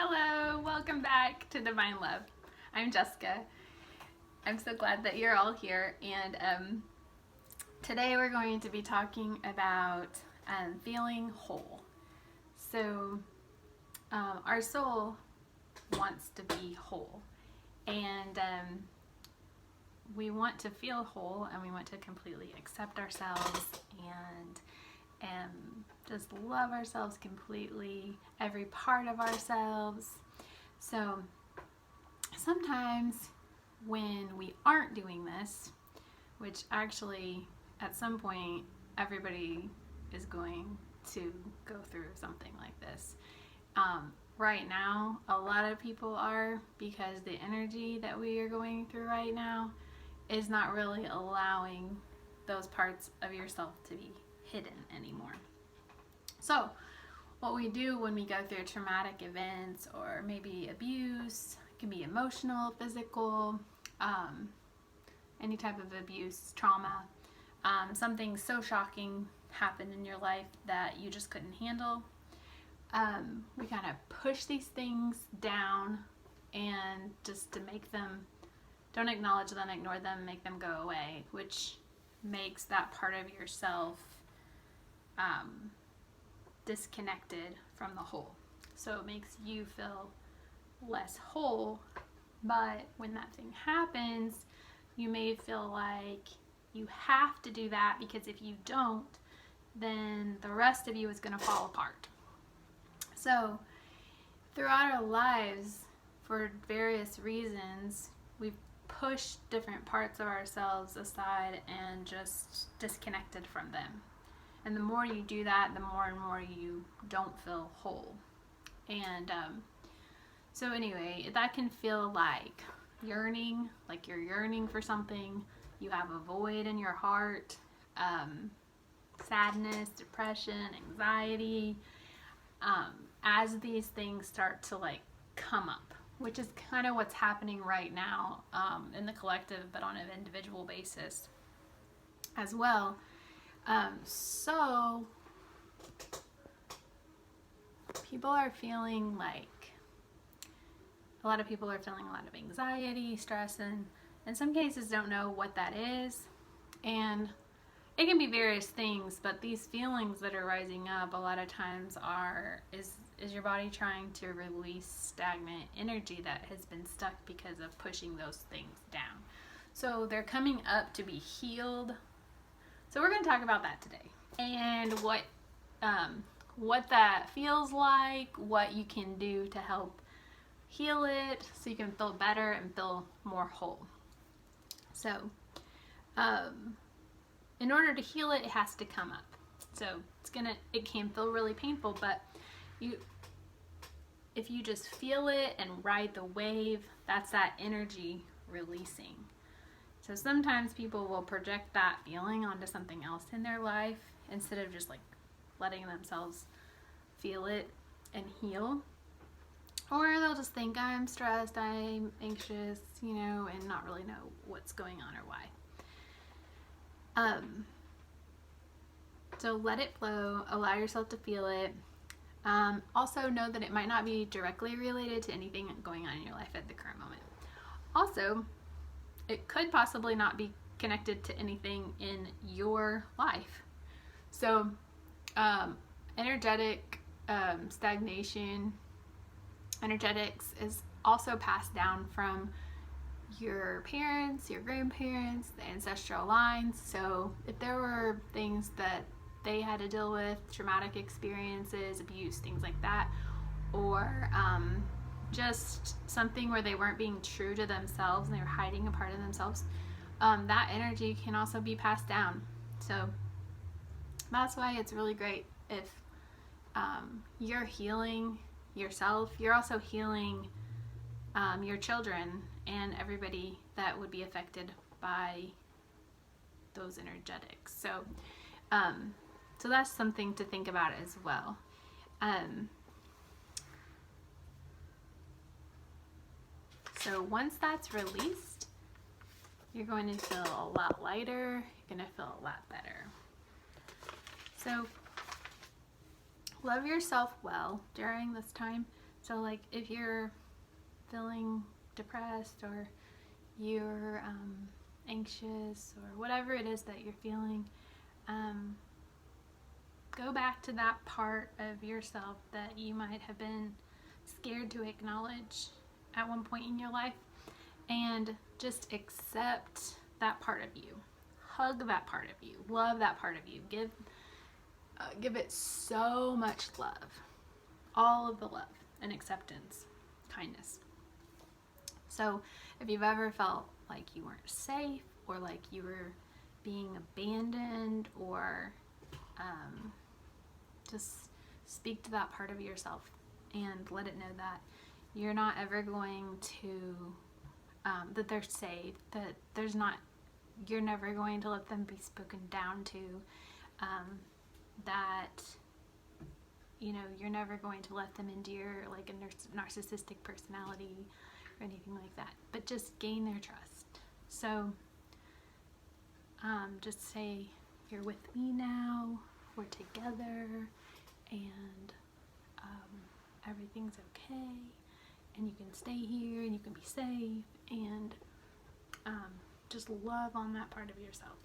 Hello, welcome back to Divine Love. I'm Jessica. I'm so glad that you're all here, and today we're going to be talking about feeling whole. So, our soul wants to be whole, and we want to feel whole, and we want to completely accept ourselves and just love ourselves completely, every part of ourselves. So sometimes when we aren't doing this, which actually at some point everybody is going to go through something like this. Right now, a lot of people are, because the energy that we are going through right now is not really allowing those parts of yourself to be hidden anymore. So what we do when we go through traumatic events or maybe abuse, it can be emotional, physical, any type of abuse, trauma, something so shocking happened in your life that you just couldn't handle. We kind of push these things down and just to make them, don't acknowledge them, ignore them, make them go away, which makes that part of yourself disconnected from the whole. So it makes you feel less whole, but when that thing happens, you may feel like you have to do that, because if you don't, then the rest of you is going to fall apart. So throughout our lives, for various reasons, we've pushed different parts of ourselves aside and just disconnected from them. And the more you do that, the more and more you don't feel whole. And so anyway, that can feel like yearning, like you're yearning for something. You have a void in your heart, sadness, depression, anxiety. As these things start to come up, which is kind of what's happening right now in the collective, but on an individual basis as well. So people are feeling a lot of people are feeling a lot of anxiety, stress, and in some cases don't know what that is. And it can be various things, but these feelings that are rising up a lot of times is your body trying to release stagnant energy that has been stuck because of pushing those things down. So they're coming up to be healed. So we're going to talk about that today, and what that feels like, what you can do to help heal it so you can feel better and feel more whole. So in order to heal it, it has to come up. So it can feel really painful, but if you just feel it and ride the wave, that's that energy releasing. So sometimes people will project that feeling onto something else in their life instead of just letting themselves feel it and heal. Or they'll just think, I'm stressed, I'm anxious, and not really know what's going on or why. So let it flow, allow yourself to feel it. Also know that it might not be directly related to anything going on in your life at the current moment. Also, it could possibly not be connected to anything in your life. So energetic stagnation, energetics is also passed down from your parents, your grandparents, the ancestral lines. So if there were things that they had to deal with, traumatic experiences, abuse, things like that, or just something where they weren't being true to themselves and they were hiding a part of themselves, that energy can also be passed down. So that's why it's really great if you're healing yourself, you're also healing your children and everybody that would be affected by those energetics. So so that's something to think about as well. So once that's released, you're going to feel a lot lighter, you're going to feel a lot better. So love yourself well during this time. So like if you're feeling depressed or you're anxious or whatever it is that you're feeling, go back to that part of yourself that you might have been scared to acknowledge at one point in your life, and just accept that part of you. Hug that part of you. Love that part of you. Give it so much love. All of the love and acceptance, kindness. So if you've ever felt like you weren't safe, or like you were being abandoned, or just speak to that part of yourself and let it know that you're not ever going to, that they're safe, that there's not, you're never going to let them be spoken down to, that, you know, you're never going to let them into your like a narcissistic personality or anything like that, but just gain their trust. So just say, you're with me now, we're together, and everything's okay, and you can stay here, and you can be safe, and just love on that part of yourself.